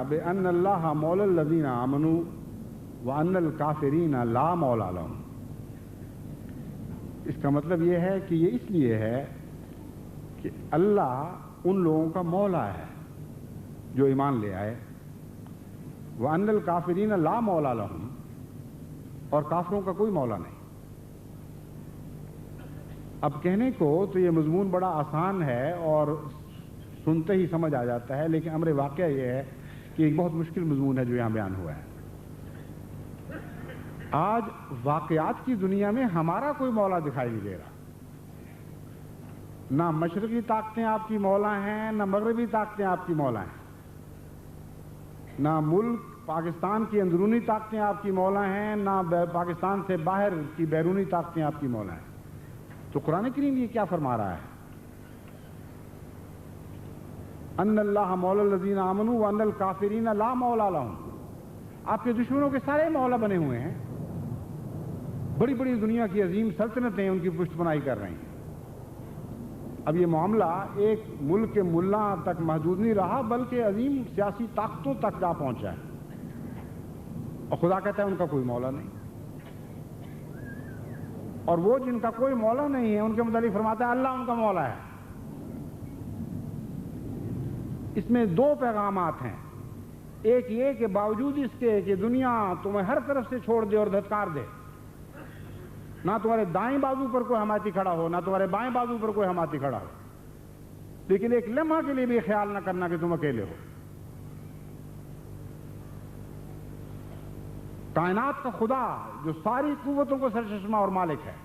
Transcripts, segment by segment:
بأن اللہ مولا الذین آمنوا وأن الکافرین لا مولا لهم۔ اس کا مطلب یہ ہے کہ یہ اس لیے ہے کہ اللہ ان لوگوں کا مولا ہے جو ایمان لے آئے، وأن الکافرین لا مولا لهم، اور کافروں کا کوئی مولا نہیں۔ اب کہنے کو تو یہ مضمون بڑا آسان ہے اور سنتے ہی سمجھ آ جاتا ہے، لیکن امر واقعہ یہ ہے کہ ایک بہت مشکل مضمون ہے جو یہاں بیان ہوا ہے۔ آج واقعات کی دنیا میں ہمارا کوئی مولا دکھائی نہیں دے رہا، نہ مشرقی طاقتیں آپ کی مولا ہیں، نہ مغربی طاقتیں آپ کی مولا ہیں، نہ ملک پاکستان کی اندرونی طاقتیں آپ کی مولا ہیں، نہ پاکستان سے باہر کی بیرونی طاقتیں آپ کی مولا ہیں۔ تو قرآن کریم یہ کیا فرما رہا ہے؟ ان اللہ مولا الذین آمنوا وان الکافرین لا مولا لهم۔ آپ کے دشمنوں کے سارے مولا بنے ہوئے ہیں، بڑی بڑی دنیا کی عظیم سلطنتیں ان کی پشت پناہی کر رہی ہیں۔ اب یہ معاملہ ایک ملک کے ملا تک محدود نہیں رہا، بلکہ عظیم سیاسی طاقتوں تک جا پہنچا ہے، اور خدا کہتا ہے ان کا کوئی مولا نہیں۔ اور وہ جن کا کوئی مولا نہیں ہے ان کے متعلق فرماتا ہے اللہ ان کا مولا ہے۔ اس میں دو پیغامات ہیں، ایک یہ کہ باوجود اس کے کہ دنیا تمہیں ہر طرف سے چھوڑ دے اور دھتکار دے، نہ تمہارے دائیں بازو پر کوئی حمایتی کھڑا ہو، نہ تمہارے بائیں بازو پر کوئی حمایتی کھڑا ہو، لیکن ایک لمحہ کے لیے بھی خیال نہ کرنا کہ تم اکیلے ہو۔ کائنات کا خدا جو ساری قوتوں کو سرچشمہ اور مالک ہے،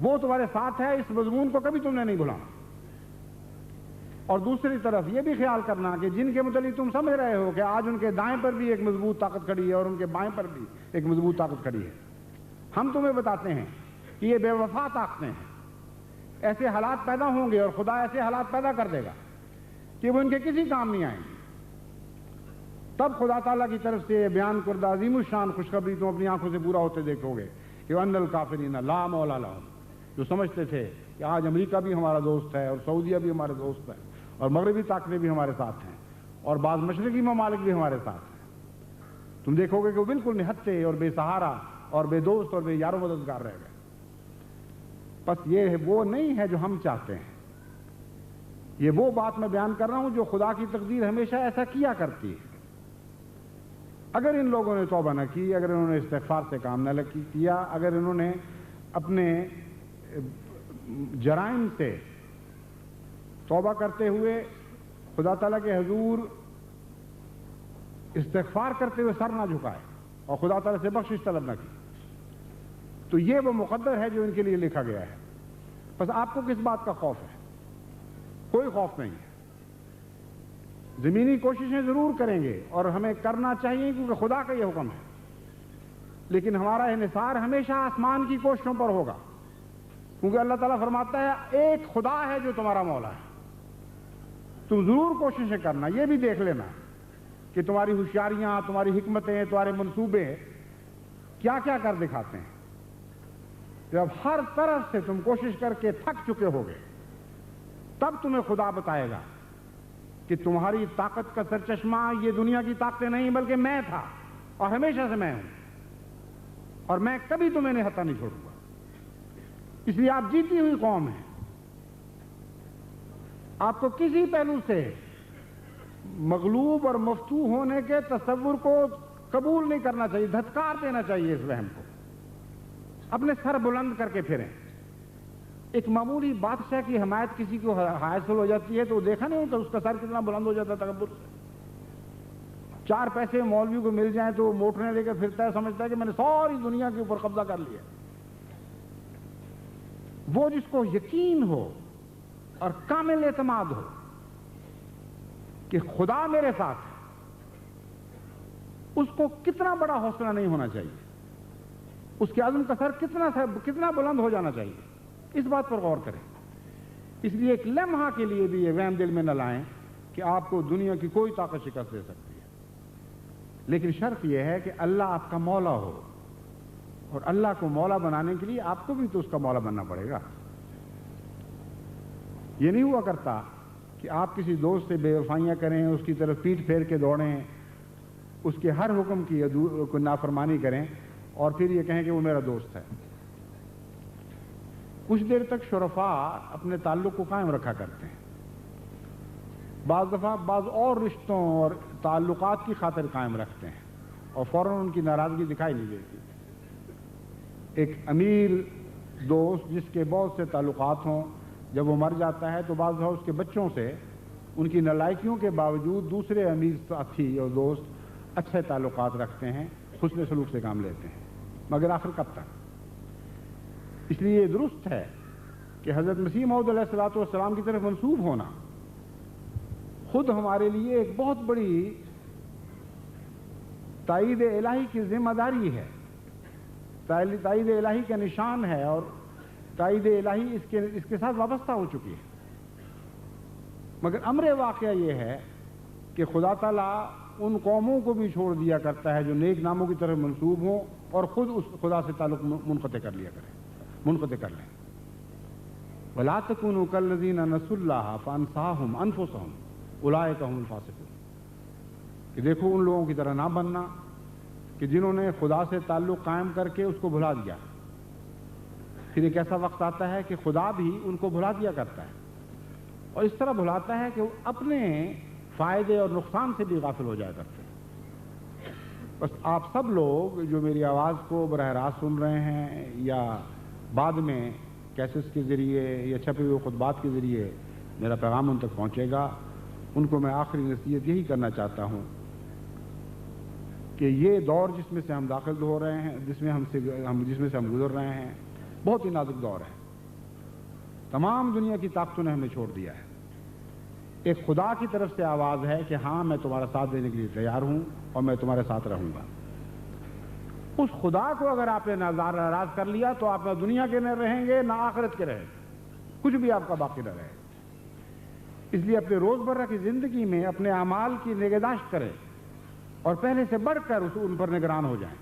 وہ تمہارے ساتھ ہے، اس مضمون کو کبھی تم نے نہیں بھولا۔ اور دوسری طرف یہ بھی خیال کرنا کہ جن کے متعلق تم سمجھ رہے ہو کہ آج ان کے دائیں پر بھی ایک مضبوط طاقت کھڑی ہے اور ان کے بائیں پر بھی ایک مضبوط طاقت کھڑی ہے، ہم تمہیں بتاتے ہیں کہ یہ بے وفا طاقتیں ہیں۔ ایسے حالات پیدا ہوں گے اور خدا ایسے حالات پیدا کر دے گا کہ وہ ان کے کسی کام نہیں آئیں گے۔ تب خدا تعالیٰ کی طرف سے بیان کردہ عظیم الشان خوشخبری تم اپنی آنکھوں سے پورا ہوتے دیکھو گے کہ وَأَنَّ الْكَافِرِينَ لَا مَوْلَىٰ لَهُمْ۔ جو سمجھتے تھے کہ آج امریکہ بھی ہمارا دوست ہے اور سعودیہ بھی ہمارے دوست ہے اور مغربی طاقتیں بھی ہمارے ساتھ ہیں اور بعض مشرقی ممالک بھی ہمارے ساتھ ہیں، تم دیکھو گے کہ وہ بالکل نہتے اور بے سہارا اور بے دوست اور بے یار و مددگار رہ گئے۔ بس یہ وہ نہیں ہے جو ہم چاہتے ہیں، یہ وہ بات میں بیان کر رہا ہوں جو خدا کی تقدیر ہمیشہ ایسا کیا کرتی ہے۔ اگر ان لوگوں نے توبہ نہ کی، اگر انہوں نے استغفار سے کام نہ کیا، اگر انہوں نے اپنے جرائم سے توبہ کرتے ہوئے خدا تعالیٰ کے حضور استغفار کرتے ہوئے سر نہ جھکائے اور خدا تعالیٰ سے بخشش طلب نہ کی، تو یہ وہ مقدر ہے جو ان کے لیے لکھا گیا ہے۔ بس آپ کو کس بات کا خوف ہے؟ کوئی خوف نہیں ہے۔ زمینی کوششیں ضرور کریں گے اور ہمیں کرنا چاہیے کیونکہ خدا کا یہ حکم ہے، لیکن ہمارا انحصار ہمیشہ آسمان کی کوششوں پر ہوگا، کیونکہ اللہ تعالیٰ فرماتا ہے ایک خدا ہے جو تمہارا مولا ہے۔ تم ضرور کوششیں کرنا، یہ بھی دیکھ لینا کہ تمہاری ہوشیاریاں، تمہاری حکمتیں، تمہارے منصوبے کیا کیا کر دکھاتے ہیں۔ جب ہر طرف سے تم کوشش کر کے تھک چکے ہوگے، تب تمہیں خدا بتائے گا کہ تمہاری طاقت کا سرچشمہ یہ دنیا کی طاقتیں نہیں بلکہ میں تھا، اور ہمیشہ سے میں ہوں، اور میں کبھی تمہیں نہتا نہیں چھوڑوں گا۔ اس لیے آپ جیتی ہوئی قوم ہیں، آپ کو کسی پہلو سے مغلوب اور مفتوح ہونے کے تصور کو قبول نہیں کرنا چاہیے، دھتکار دینا چاہیے اس وہم کو، اپنے سر بلند کر کے پھریں۔ ایک معمولی بادشاہ کی حمایت کسی کو حاصل ہو جاتی ہے تو دیکھا نہیں ہوتا اس کا سر کتنا بلند ہو جاتا ہے تکبر سے۔ چار پیسے مولوی کو مل جائیں تو وہ موٹریں لے کے پھرتا ہے، سمجھتا ہے کہ میں نے ساری دنیا کے اوپر قبضہ کر لیا۔ وہ جس کو یقین ہو اور کامل اعتماد ہو کہ خدا میرے ساتھ ہے، اس کو کتنا بڑا حوصلہ نہیں ہونا چاہیے، اس کے عزم کا سر کتنا بلند ہو جانا چاہیے، اس بات پر غور کریں۔ اس لیے ایک لمحہ کے لیے بھی یہ وہم دل میں نہ لائیں کہ آپ کو دنیا کی کوئی طاقت شکست دے سکتی ہے، لیکن شرط یہ ہے کہ اللہ آپ کا مولا ہو، اور اللہ کو مولا بنانے کے لیے آپ کو بھی تو اس کا مولا بننا پڑے گا۔ یہ نہیں ہوا کرتا کہ آپ کسی دوست سے بے وفائیاں کریں، اس کی طرف پیٹھ پھیر کے دوڑیں، اس کے ہر حکم کی نافرمانی کریں اور پھر یہ کہیں کہ وہ میرا دوست ہے۔ کچھ دیر تک شرفاء اپنے تعلق کو قائم رکھا کرتے ہیں، بعض دفعہ بعض اور رشتوں اور تعلقات کی خاطر قائم رکھتے ہیں اور فوراً ان کی ناراضگی دکھائی نہیں دیتی۔ ایک امیر دوست جس کے بہت سے تعلقات ہوں، جب وہ مر جاتا ہے تو بعض دفعہ اس کے بچوں سے ان کی نالائکیوں کے باوجود دوسرے امیر ساتھی اور دوست اچھے تعلقات رکھتے ہیں، حسن سلوک سے کام لیتے ہیں، مگر آخر کب تک؟ اس لیے یہ درست ہے کہ حضرت مسیح موعود علیہ الصلوۃ والسلام کی طرف منسوب ہونا خود ہمارے لیے ایک بہت بڑی تائید الہی کی ذمہ داری ہے، تائید الہی کا نشان ہے، اور تائید الہی اس کے ساتھ وابستہ ہو چکی ہے۔ مگر امر واقعہ یہ ہے کہ خدا تعالیٰ ان قوموں کو بھی چھوڑ دیا کرتا ہے جو نیک ناموں کی طرف منسوب ہوں اور خود اس خدا سے تعلق منقطع کر لیں۔ وَلَا تَكُونُوا كَالَّذِينَ نَسُوا اللَّهَ فَأَنسَاهُمْ أَنفُسَهُمْ أُولَٰئِكَ هُمُ الْفَاسِقُونَ کہ دیکھو ان لوگوں کی طرح نہ بننا کہ جنہوں نے خدا سے تعلق قائم کر کے اس کو بھلا دیا۔ پھر ایک ایسا وقت آتا ہے کہ خدا بھی ان کو بھلا دیا کرتا ہے، اور اس طرح بھلاتا ہے کہ وہ اپنے فائدے اور نقصان سے بھی غافل ہو جایا کرتے ہیں۔ بس آپ سب لوگ جو میری آواز کو براہ راست سن رہے ہیں یا بعد میں کیسٹس کے ذریعے یا چھپے ہوئے خطبات کے ذریعے میرا پیغام ان تک پہنچے گا، ان کو میں آخری نصیحت یہی کرنا چاہتا ہوں کہ یہ دور جس میں سے ہم داخل ہو رہے ہیں، جس میں سے ہم گزر رہے ہیں، بہت ہی نازک دور ہے۔ تمام دنیا کی طاقتوں نے ہمیں چھوڑ دیا ہے۔ ایک خدا کی طرف سے آواز ہے کہ ہاں میں تمہارا ساتھ دینے کے لیے تیار ہوں اور میں تمہارے ساتھ رہوں گا۔ اس خدا کو اگر آپ نے ناراض کر لیا تو آپ نہ دنیا کے نہ رہیں گے نہ آخرت کے رہیں گے، کچھ بھی آپ کا باقی نہ رہے۔ اس لیے اپنے روزمرہ کی زندگی میں اپنے اعمال کی نگہداشت کریں اور پہلے سے بڑھ کر ان پر نگران ہو جائیں،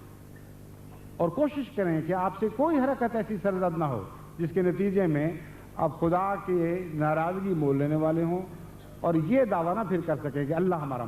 اور کوشش کریں کہ آپ سے کوئی حرکت ایسی سرزد نہ ہو جس کے نتیجے میں آپ خدا کی ناراضگی مول لینے والے ہوں اور یہ دعویٰ نہ پھر کر سکیں کہ اللہ ہمارا